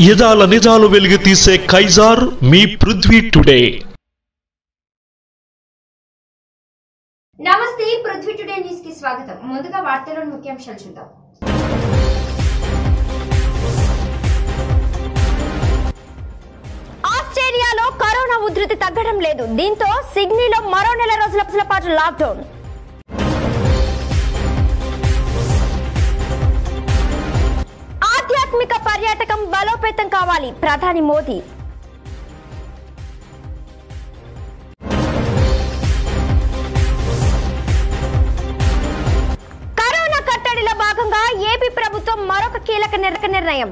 యదాల నిజాలు వెలుగు తీసే కైజార్ మీ పృథ్వీ టుడే. నమస్తే, పృథ్వీ టుడే న్యూస్ కి స్వాగతం. ముందుగా వార్తల్లోని ముఖ్యాంశాలు చూద్దాం. ఆస్ట్రేలియాలో కరోనా ఉధృతి తగ్గడం లేదు. దీంతో సిడ్నీలో మరో నెల రోజుల పాటు లాక్డౌన్. ఆధ్యాత్మిక పర్యాటకం బలోపేతం కావాలి, ప్రధాని మోదీ. కరోనా కట్టడిలో భాగంగా ఏపీ ప్రభుత్వం మరొక కీలక నిర్ణయం.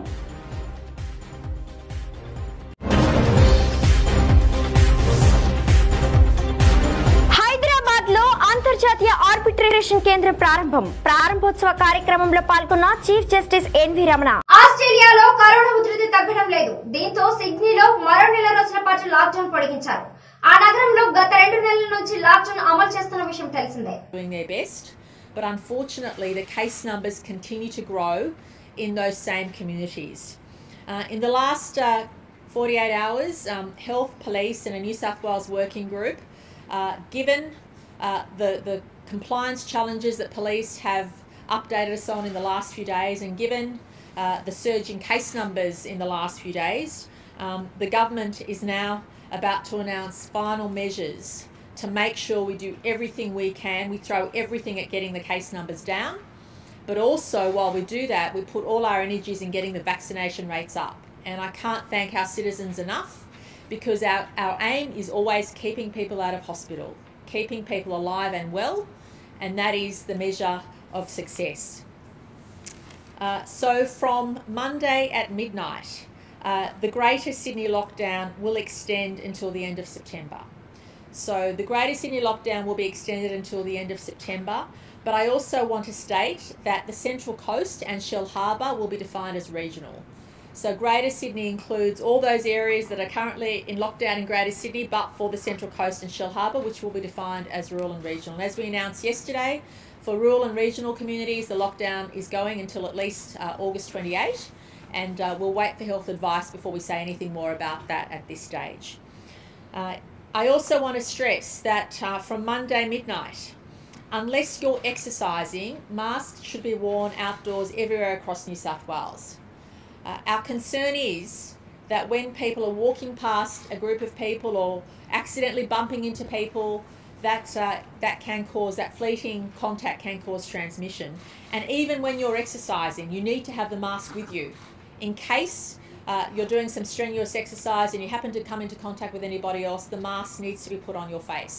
హైదరాబాద్ లో అంతర్జాతీయ ఆర్బిట్రేషన్ కేంద్రం ప్రారంభోత్సవ కార్యక్రమంలో పాల్గొన్న చీఫ్ జస్టిస్ ఎన్వి రమణ. ఆస్ట్రేలియాలో కరోనా ఉధృతి తగ్గడం లేదు. దీంతో సిడ్నీలో మరో నెల రోజుల పాటు లాక్డౌన్ పొడిగించారు. ఆ నగరంలో గత 2 నెలల నుంచి లాక్డౌన్ అమలు చేస్తున్న విషయం తెలిసిందే. Doing their best, but unfortunately the case numbers continue to grow in those same communities. In the last 48 hours, Health, Police and a New South Wales working group, given the compliance challenges that police have updated us on in the last few days, and given the surge in case numbers in the last few days, the government is now about to announce final measures to make sure we do everything we can. We throw everything at getting the case numbers down, but also while we do that, we put all our energies in getting the vaccination rates up. And I can't thank our citizens enough, because our aim is always keeping people out of hospital, keeping people alive and well, and that is the measure of success. So from Monday at midnight, the Greater Sydney lockdown will extend until the end of September. So the Greater Sydney lockdown will be extended until the end of September, but I also want to state that the Central Coast and Shell Harbour will be defined as regional. So Greater Sydney includes all those areas that are currently in lockdown in Greater Sydney, but for the Central Coast and Shell Harbour, which will be defined as rural and regional. And as we announced yesterday, for rural and regional communities, the lockdown is going until at least August 28, and we'll wait for health advice before we say anything more about that at this stage. I also want to stress that from Monday midnight, unless you're exercising, masks should be worn outdoors everywhere across New South Wales. Our concern is that when people are walking past a group of people or accidentally bumping into people, that can cause, that fleeting contact can cause transmission. And even when you're exercising, you need to have the mask with you. In case you're doing some strenuous exercise and you happen to come into contact with anybody else, the mask needs to be put on your face.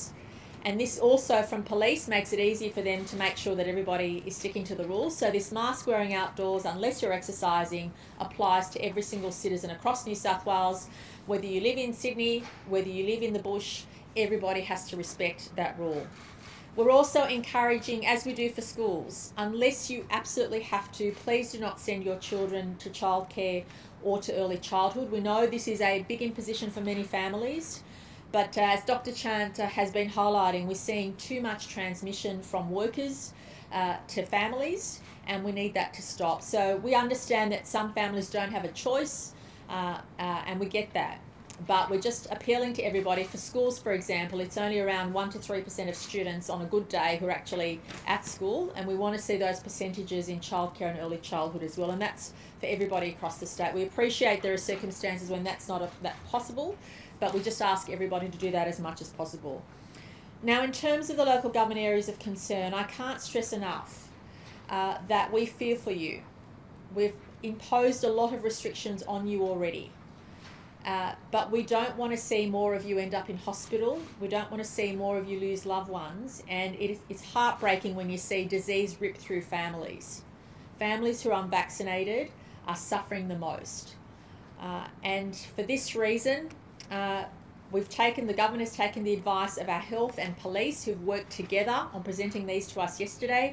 And this also from police makes it easy for them to make sure that everybody is sticking to the rules. So this mask wearing outdoors, unless you're exercising, applies to every single citizen across New South Wales. Whether you live in Sydney, whether you live in the bush, everybody has to respect that rule. We're also encouraging, as we do for schools, unless you absolutely have to, please do not send your children to childcare or to early childhood. We know this is a big imposition for many families. But as Dr. Chant has been highlighting, we're seeing too much transmission from workers to families, and we need that to stop. So we understand that some families don't have a choice, and we get that. But we're just appealing to everybody. For schools, for example, it's only around 1 to 3% of students on a good day who are actually at school, and we want to see those percentages in childcare and early childhood as well, and that's for everybody across the state. We appreciate there are circumstances when that's not that possible, but we just ask everybody to do that as much as possible. Now, in terms of the local government areas of concern, I can't stress enough that we fear for you. We've imposed a lot of restrictions on you already. But we don't want to see more of you end up in hospital. We don't want to see more of you lose loved ones. And it's heartbreaking when you see disease rip through families. Families who are unvaccinated are suffering the most. And for this reason, the government has taken the advice of our health and police, who've worked together on presenting these to us yesterday,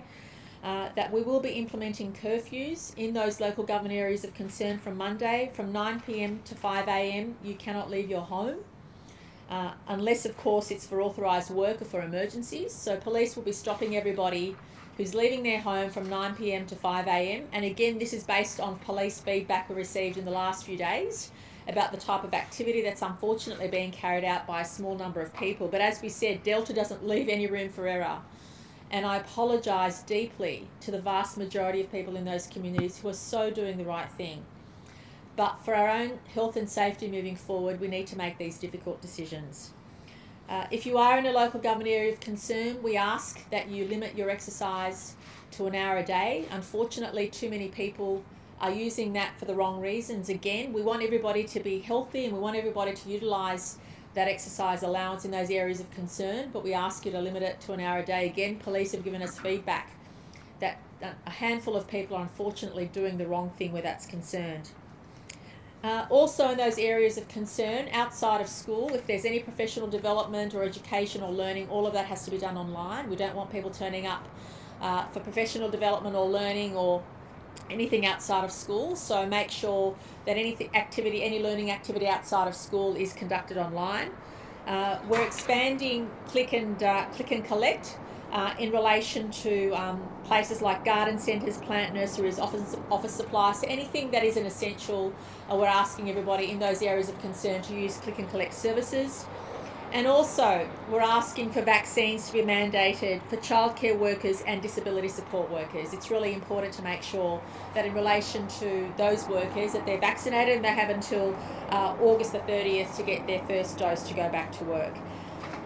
that we will be implementing curfews in those local government areas of concern from Monday. From 9 p.m. to 5 a.m. you cannot leave your home, unless of course it's for authorised work or for emergencies. So police will be stopping everybody who's leaving their home from 9 p.m. to 5 a.m. And again, this is based on police feedback we received in the last few days about the type of activity that's unfortunately being carried out by a small number of people. But as we said, Delta doesn't leave any room for error. And I apologise deeply to the vast majority of people in those communities who are so doing the right thing. But for our own health and safety moving forward, we need to make these difficult decisions. If you are in a local government area of concern, we ask that you limit your exercise to an hour a day. Unfortunately, too many people are using that for the wrong reasons. Again, we want everybody to be healthy and we want everybody to utilise that exercise allowance in those areas of concern, but we ask you to limit it to an hour a day. Again, police have given us feedback that a handful of people are unfortunately doing the wrong thing where that's concerned. Also in those areas of concern, outside of school, if there's any professional development or education or learning, all of that has to be done online. We don't want people turning up for professional development or learning or anything outside of school. So make sure that any learning activity outside of school is conducted online. We're expanding click and collect in relation to places like garden centres, plant nurseries, office supplies. So anything that is an essential, we're asking everybody in those areas of concern to use click and collect services. And also, we're asking for vaccines to be mandated for childcare workers and disability support workers. It's really important to make sure that in relation to those workers that they're vaccinated and they have until August the 30th to get their first dose to go back to work.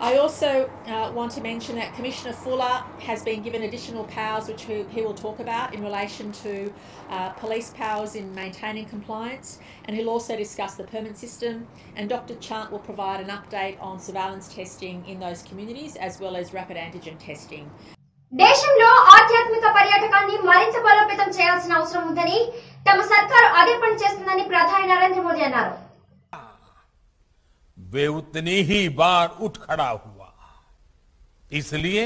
I also want to mention that Commissioner Fuller has been given additional powers, which he will talk about in relation to police powers in maintaining compliance, and he'll also discuss the permit system, and Dr. Chant will provide an update on surveillance testing in those communities as well as rapid antigen testing. దేశంలో ఆధ్యాత్మిక పర్యాటకాన్ని మరింత బలోపేతం చేయాల్సిన అవసరం ఉందని తమ సర్కారు అదే పని చేస్తుందని ప్రధాని నరేంద్ర మోదీ అన్నారు. वे उतनी ही बार उठ खड़ा हुआ। इसलिए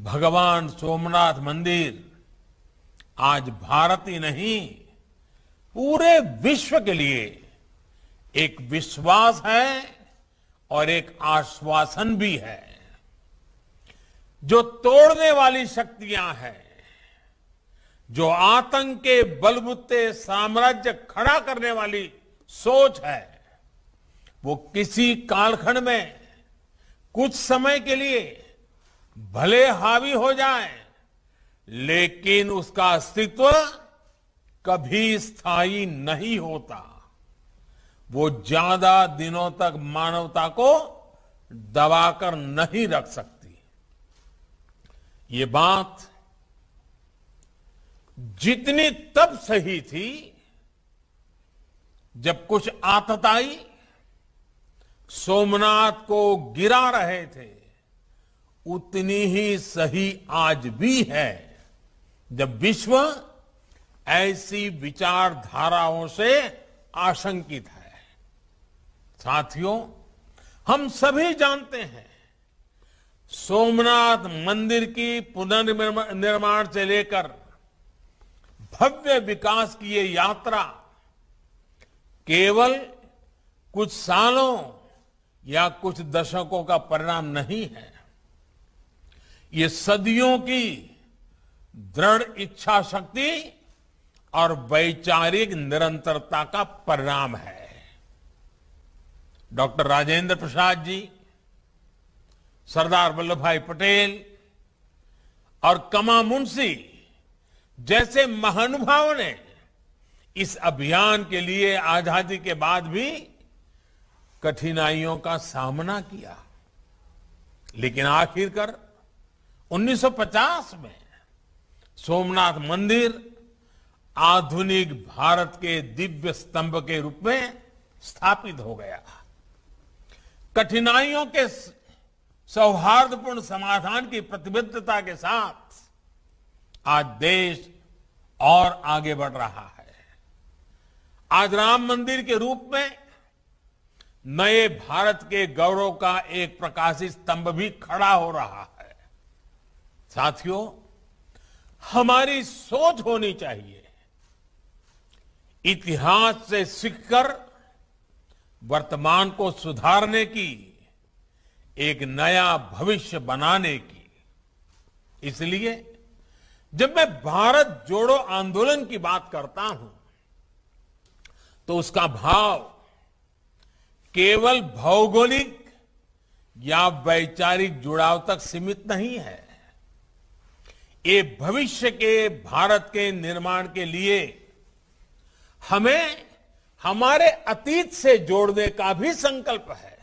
भगवान सोमनाथ मंदिर आज भारत ही नहीं पूरे विश्व के लिए एक विश्वास है और एक आश्वासन भी है। जो तोड़ने वाली शक्तियां हैं, जो आतंक के बलबूते साम्राज्य खड़ा करने वाली सोच है, वो किसी कालखंड में कुछ समय के लिए भले हावी हो जाए, लेकिन उसका अस्तित्व कभी स्थायी नहीं होता। वो ज्यादा दिनों तक मानवता को दबाकर नहीं रख सकती। ये बात जितनी तब सही थी जब कुछ आतताई सोमनाथ को गिरा रहे थे, उतनी ही सही आज भी है जब विश्व ऐसी विचारधाराओं से आशंकित है। साथियों, हम सभी जानते हैं सोमनाथ मंदिर की पुनर्निर्माण से लेकर भव्य विकास की ये यात्रा केवल कुछ सालों या कुछ दशकों का परिणाम नहीं है। ये सदियों की दृढ़ इच्छा शक्ति और वैचारिक निरंतरता का परिणाम है। डॉक्टर राजेंद्र प्रसाद जी, सरदार वल्लभ भाई पटेल और कमा मुंशी जैसे महानुभावों ने इस अभियान के लिए आजादी के बाद भी कठिनाइयों का सामना किया, लेकिन आखिरकार 1950 में सोमनाथ मंदिर आधुनिक भारत के दिव्य स्तंभ के रूप में स्थापित हो गया। कठिनाइयों के सौहार्दपूर्ण समाधान की प्रतिबद्धता के साथ आज देश और आगे बढ़ रहा है। आज राम मंदिर के रूप में नए भारत के गौरव का एक प्रकाशित स्तंभ भी खड़ा हो रहा है। साथियों, हमारी सोच होनी चाहिए इतिहास से सीखकर वर्तमान को सुधारने की, एक नया भविष्य बनाने की। इसलिए जब मैं भारत जोड़ो आंदोलन की बात करता हूं तो उसका भाव केवल भौगोलिक या वैचारिक जुड़ाव तक सीमित नहीं है। ये भविष्य के भारत के निर्माण के लिए हमें हमारे अतीत से जोड़ने का भी संकल्प है।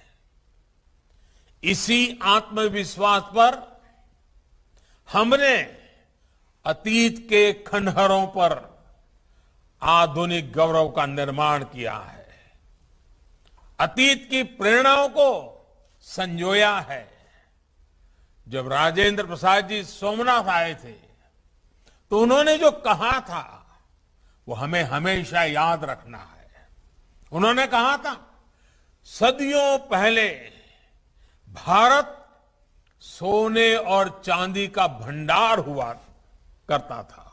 इसी आत्मविश्वास पर हमने अतीत के खंडहरों पर आधुनिक गौरव का निर्माण किया है, अतीत की प्रेरणाओं को संजोया है। जब राजेंद्र प्रसाद जी सोमनाथ आए थे तो उन्होंने जो कहा था वो हमें हमेशा याद रखना है। उन्होंने कहा था, सदियों पहले भारत सोने और चांदी का भंडार हुआ करता था।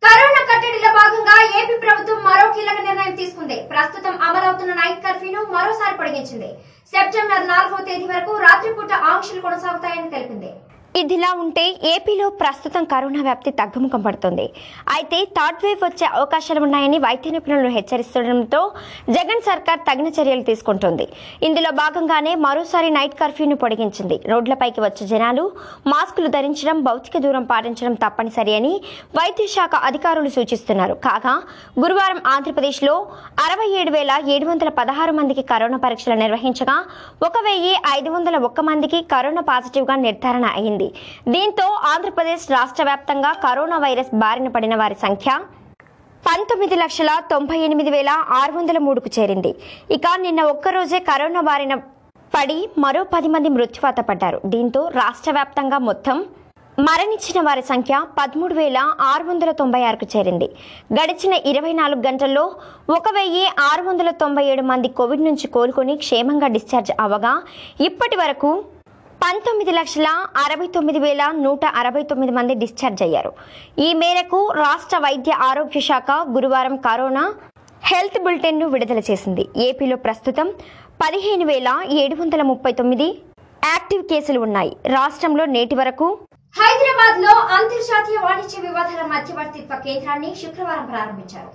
కరోనా కట్టడిలో భాగంగా ఏపీ ప్రభుత్వం మరో కీలక నిర్ణయం తీసుకుంది. ప్రస్తుతం అమలవుతున్న నైట్ కర్ఫ్యూను మరోసారి పొడిగించింది. సెప్టెంబర్ 4వ తేదీ వరకు రాత్రిపూట ఆంక్షలు కొనసాగుతాయని తెలిపింది. ఇదిలా ఉంటే ఏపీలో ప్రస్తుతం కరోనా వ్యాప్తి తగ్గుముఖం పడుతుంది. అయితే థర్డ్ వేవ్ వచ్చే అవకాశాలు ఉన్నాయని వైద్య నిపుణులు హెచ్చరిస్తుండటంతో జగన్ సర్కార్ తగిన చర్యలు తీసుకుంటోంది. ఇందులో భాగంగానే మరోసారి నైట్ కర్ఫ్యూను పొడిగించింది. రోడ్లపైకి వచ్చే జనాలు మాస్కులు ధరించడం, భౌతిక దూరం పాటించడం తప్పనిసరి అని వైద్య శాఖ అధికారులు సూచిస్తున్నారు. కాగా గురువారం ఆంధ్రప్రదేశ్లో 67,716 మందికి కరోనా పరీక్షలు నిర్వహించగా 1,501 మందికి కరోనా పాజిటివ్ గా నిర్ధారణ అయింది. దీంతో ఆంధ్రప్రదేశ్ రాష్ట్ర వ్యాప్తంగా కరోనా వైరస్ బారిన పడిన వారి సంఖ్య 19,98,603కు చేరింది. ఇక నిన్న ఒక్కరోజే కరోనా బారిన పడి మరో 10 మంది మృత్యువాత పడ్డారు. దీంతో రాష్ట్ర వ్యాప్తంగా మొత్తం మరణించిన వారి సంఖ్య 13,696కు చేరింది. గడిచిన 24 గంటల్లో 1,697 మంది కోవిడ్ నుంచి కోలుకొని క్షేమంగా డిశ్చార్జ్ అవ్వగా ఇప్పటి వరకు 19,69,169 మంది డిశ్చార్జ్ అయ్యారు. ఈ మేరకు రాష్ట్ర వైద్య ఆరోగ్య శాఖ గురువారం కరోనా హెల్త్ బులెటిన్ ను విడుదల చేసింది. ఏపీలో ప్రస్తుతం 15,739 యాక్టివ్ కేసులు ఉన్నాయి. రాష్ట్రంలో నేటి వరకు హైదరాబాద్ లో అంతర్జాతీయ వాణిజ్య వివాదాల మధ్యవర్తిత్వ కేంద్రాన్ని శుక్రవారం ప్రారంభించారు.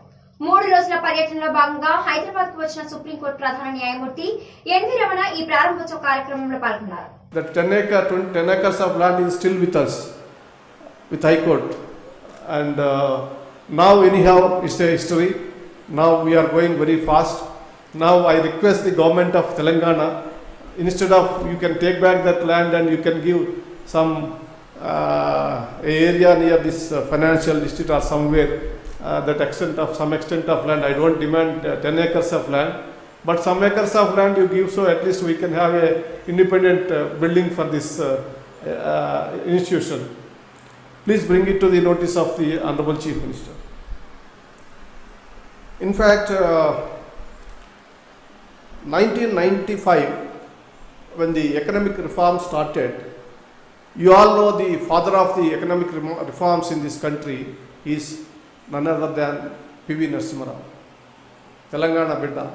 3 రోజుల పర్యటనలో భాగంగా హైదరాబాద్ కు వచ్చిన సుప్రీంకోర్టు ప్రధాన న్యాయమూర్తి ఎన్వి రమణ ఈ ప్రారంభోత్సవ కార్యక్రమంలో పాల్గొన్నారు. The 10 acres of land is still with us, with High Court, and now anyhow it's a history. Now we are going very fast. Now I request the government of Telangana, instead of you can take back that land and you can give some area near this financial district or somewhere, that extent of some extent of land. I don't demand 10 acres of land. But some acres of land you give, so at least we can have a independent building for this institution. Please bring it to the notice of the Honorable Chief Minister. In fact, 1995, when the economic reform started, you all know the father of the economic reforms in this country is none other than P.V. Narasimha Rao, Telangana Bidda.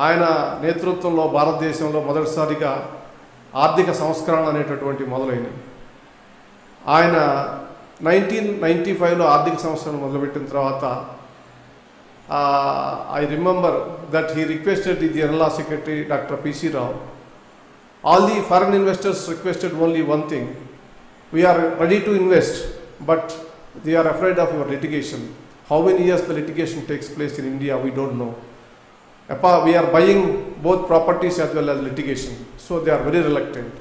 ఆయన నేతృత్వంలో భారతదేశంలో మొదటిసారిగా ఆర్థిక సంస్కరణ అనేటటువంటి మొదలైనవి. ఆయన 1995లో ఆర్థిక సంస్కరణ మొదలుపెట్టిన తర్వాత I remember that he requested the general secretary doctor PC Rao. All the foreign investors requested only one thing, we are ready to invest but they are afraid of your litigation. How many years the litigation takes place in India, we don't know. We are buying both properties as well as litigation, so they are very reluctant.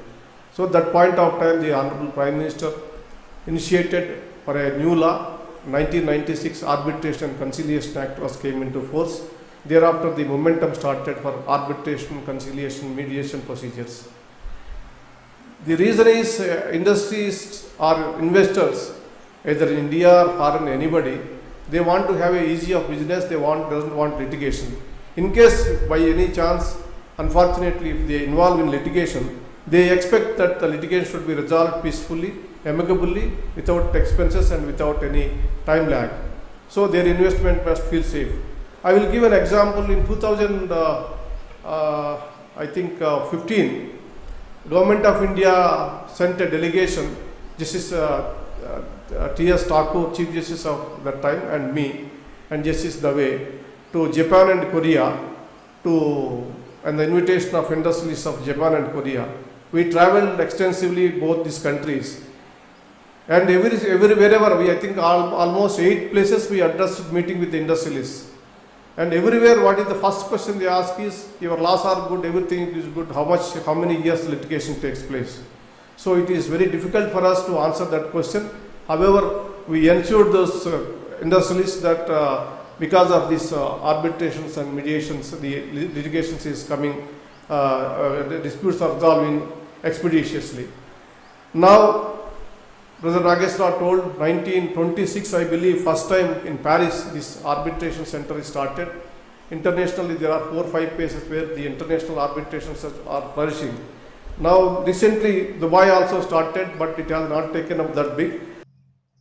So at that point of time, the Honorable Prime Minister initiated for a new law. 1996 Arbitration and Conciliation Act came into force. Thereafter, the momentum started for arbitration, conciliation, mediation procedures. The reason is industries or investors, either in India or foreign anybody, they want to have a easy of business. They doesn't want litigation. In case by any chance, unfortunately, if they involve in litigation, they expect that the litigation should be resolved peacefully, amicably, without expenses and without any time lag. So their investment must feel safe. I will give an example. In 2015, Government of India sent a delegation. Justice T.S. Thakur, Chief Justice of that time, and me, and Justice Dave, to Japan and Korea, and the invitation of industrialists of Japan and Korea. We travelled extensively both these countries, and wherever I think almost 8 places we addressed meeting with the industrialists. And everywhere, what is the first question they ask is, your laws are good, everything is good, how many years litigation takes place? So it is very difficult for us to answer that question. However, we ensured those industrialists that because of these arbitrations and mediations, the litigations is coming, the disputes are resolving expeditiously. Now, Brother Nageswara told 1926, I believe, first time in Paris, this arbitration center is started. Internationally, there are 4 or 5 places where the international arbitrations are flourishing. Now, recently, Dubai also started, but it has not taken up that big.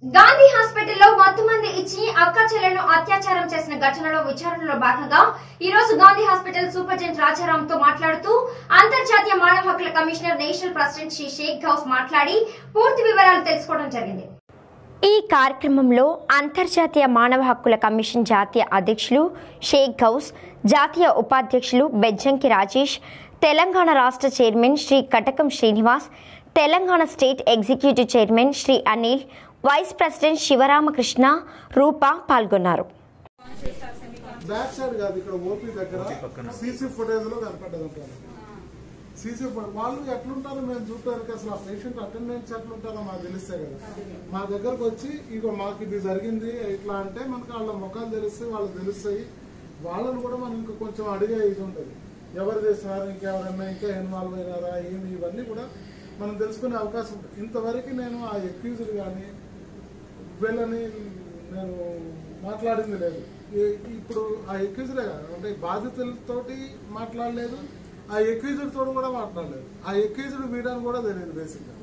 Gandhi హాస్పిటల్లో మత్తుమంది ఇచ్చి అక్క చెల్లెలను అత్యాచారం చేసిన ఘటనలో విచారణలో భాగంగా ఈ రోజు గాంధీ హాస్పిటల్ సూపరింటెండెంట్ రాజారాంతో మాట్లాడుతూ అంతర్జాతీయ మానవ హక్కుల commissioner national president Shri Sheikh Ghouse మాట్లాడి పూర్తి వివరాలు తెలుసుకోవడం జరిగింది. ఈ కార్యక్రమంలో అంతర్జాతీయ మానవ హక్కుల కమిషన్ జాతీయ అధ్యక్షులు షేక్ గౌస్, జాతీయ ఉపాధ్యక్షులు బెజ్జంకి రాజేష్, తెలంగాణ రాష్ట్ర chairman Shri Katakam Srinivas, Telangana state executive chairman Shri Anil, vice president Sivaramakrishna, Roopa పాల్గొన్నారు. బ్యాక్ సైడ్ కాదు, ఇక్కడ ఓపీ దగ్గర సీసీ ఫుటేజ్ లో కనపడ్డది. సీసీ వాళ్ళు ఎట్లుంటారో మేము చూడటానికి అసలు ఆ పేషెంట్ అటెండెన్స్ ఎట్లుంటారో మాకు తెలిస్తే కదా. మా దగ్గరకు వచ్చి ఇగో మాకు ఇది జరిగింది ఇట్లా అంటే మనకు వాళ్ళ ముఖాలు తెలిస్తే వాళ్ళకి తెలుస్తాయి. వాళ్ళని కూడా మనం ఇంకా కొంచెం అడిగే ఇది ఉంటుంది, ఎవరు చేస్తున్నారు, ఇంకెవరన్నా ఇంకా ఇన్వాల్వ్ అయినారా ఏమి, ఇవన్నీ కూడా మనం తెలుసుకునే అవకాశం ఉంటుంది. ఇంతవరకు నేను ఆ ఎక్యూజ్డ్ కానీ వీళ్ళని నేను మాట్లాడింది లేదు. ఇప్పుడు ఆ ఎక్యూజ్డే కాదు, అంటే బాధితులతోటి మాట్లాడలేదు, ఆ ఎక్యూజ్డ్ తోడు కూడా మాట్లాడలేదు. ఆ ఎక్యూజ్డ్ వీడని కూడా తెలియదు. బేసిక్గా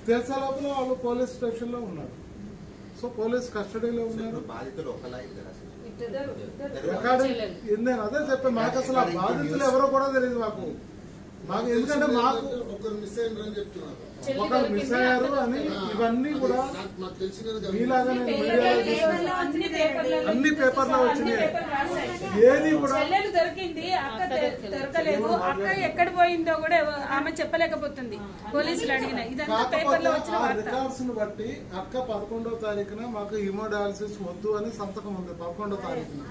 తెలిసే లోపల వాళ్ళు పోలీస్ స్టేషన్ లో ఉన్నారు. సో పోలీస్ కస్టడీలో ఉన్నారు. నేను అదే చెప్పాను, మాకు అసలు ఆ బాధితులు ఎవరో కూడా తెలియదు మాకు ఎందుకంటే మాకు ఒకరు మిస్ అయ్యారు అని ఇవన్నీ కూడా మీలాగానే అన్ని పేపర్లో వచ్చినాయి. ఏది కూడా దొరికింది, అక్క దొరకలేదు, అక్క ఎక్కడ పోయిందో కూడా ఆమె చెప్పలేకపోతుంది పోలీసులు అడిగిన. ఇదంతా పేపర్లో వచ్చిన రికార్డ్స్ ను బట్టి అక్క 11వ తారీఖున మాకు హిమోడయాలసిస్ వద్దు అని సంతకం ఉంది. 11వ తారీఖున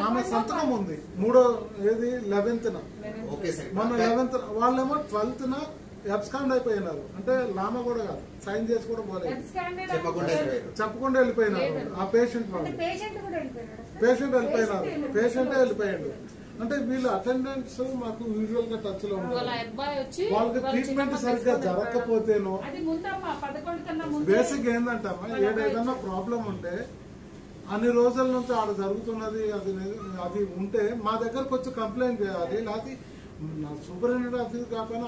ఆమె సంతకం ఉంది. 11th మొన్న 11th వాళ్ళేమో 12th అబ్స్కాండ్ అయిపోయినారు. అంటే లామా కూడా కాదు, సైన్ చేసి కూడా పోలేదు, చెప్పకుండా వెళ్ళిపోయినారు. ఆ పేషెంట్ వాళ్ళు పేషెంటే వెళ్ళిపోయాడు. అంటే వీళ్ళు అటెండెన్స్ మాకు యూజువల్ గా టచ్ లో ఉన్నారు. వాళ్ళకి ట్రీట్మెంట్ సరిగ్గా జరగకపోతేనో బేసిక్ ఏంటంటమ్మా, ఏదైనా ప్రాబ్లం ఉంటే అన్ని రోజుల నుంచి ఆడ జరుగుతున్నది అది ఉంటే మా దగ్గరకు వచ్చి కంప్లైంట్ చేయాలి. లేకపోతే సూపరింటెండెంట్ ఆఫీస్ కాకపోయినా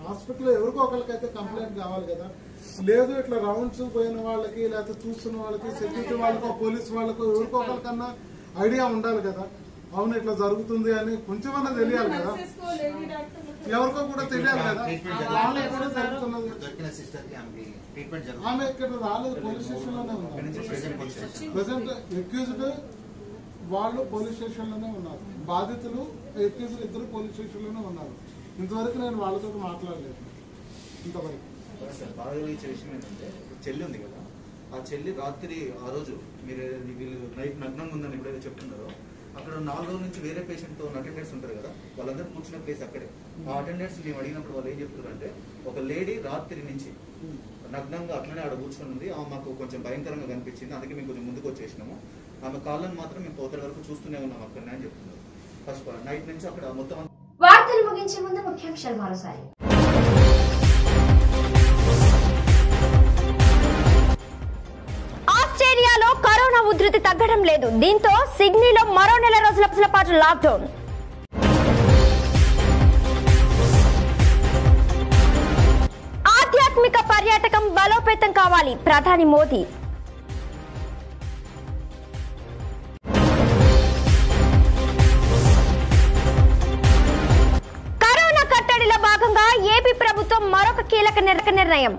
హాస్పిటల్లో ఎవరికో ఒకరికైతే కంప్లైంట్ కావాలి కదా. లేదు ఇట్లా రౌండ్స్ పోయిన వాళ్ళకి, లేకపోతే చూస్తున్న వాళ్ళకి, సెక్యూరిటీ వాళ్ళకో పోలీస్ వాళ్ళకో ఎవరికో ఒకరికన్నా ఐడియా ఉండాలి కదా. అవును ఇట్లా జరుగుతుంది అని కొంచెమన్నా తెలియాలి కదా, ఎవరికో కూడా తెలియాలి కదా. వాళ్ళకి కూడా జరుగుతున్నది. ఆమె ఇక్కడ రాలేదు, పోలీస్ స్టేషన్ లోనే ఉన్నారు. ప్రెసెంట్ ఎక్యూజ్డ్ వాళ్ళు పోలీస్ స్టేషన్ లోనే ఉన్నారు. బాధితులు ఎక్యూజ్డ్ ఇద్దరు పోలీస్ స్టేషన్ లోనే ఉన్నారు. ఇంతవరకు నేను వాళ్ళతో మాట్లాడలేదు. ఇంతవరకు విషయం ఏంటంటే, చెల్లి ఉంది కదా, ఆ చెల్లి రాత్రి ఆ రోజు మీరు వీళ్ళు నైట్ నగ్నంగా ఉందని ఎప్పుడైతే చెప్తున్నారో, అక్కడ 4 రోజుల నుంచి వేరే పేషెంట్ తో అటెండెంట్స్ ఉంటారు కదా, వాళ్ళందరూ కూర్చున్న ప్లేస్ అక్కడే. ఆ అటెండెంట్స్ మేము అడిగినప్పుడు వాళ్ళు ఏం చెప్తున్నారంటే, ఒక లేడీ రాత్రి నుంచి నగ్నంగా అట్లనే ఆడ కూర్చొని ఉంది, ఆమె మాకు కొంచెం భయంకరంగా కనిపించింది, అందుకే మేము కొంచెం ముందుకు వచ్చేసినాము, ఆమె కాళ్ళని మాత్రం మేము పోతల వరకు చూస్తూనే ఉన్నాం అక్కడ అని చెప్తున్నారు. ఫస్ట్ నైట్ నుంచి అక్కడ మొత్తం. వార్తలు ముగించే ముందు ముఖ్యాంశాలు మరోసారి. ఆస్ట్రేలియాలో కరోనా ఉధృతి తగ్గడం లేదు. దీంతో సిడ్నీలో మరో నెల రోజుల పాటు లాక్డౌన్. ఆధ్యాత్మిక పర్యాటకం బలోపేతం కావాలి, ప్రధాని మోదీ. కరోనా కట్టడిలో భాగంగా ఏపీ ప్రభుత్వం మరొక కీలక నిర్ణయం.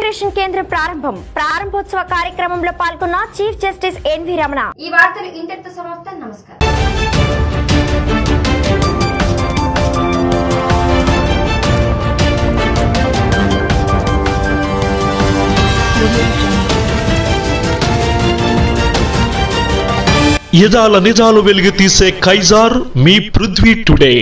ఇమిగ్రేషన్ కేంద్రం ప్రారంభోత్సవ కార్యక్రమంలో పాల్గొన్న చీఫ్ జస్టిస్ ఎన్వి రమణ. ఈ వార్తలు ఇంతటితో సమాప్తం. నమస్కారం. యదాల నిజాలు వెలుగు తీసే కైజార్ మీ పృథ్వీ టుడే.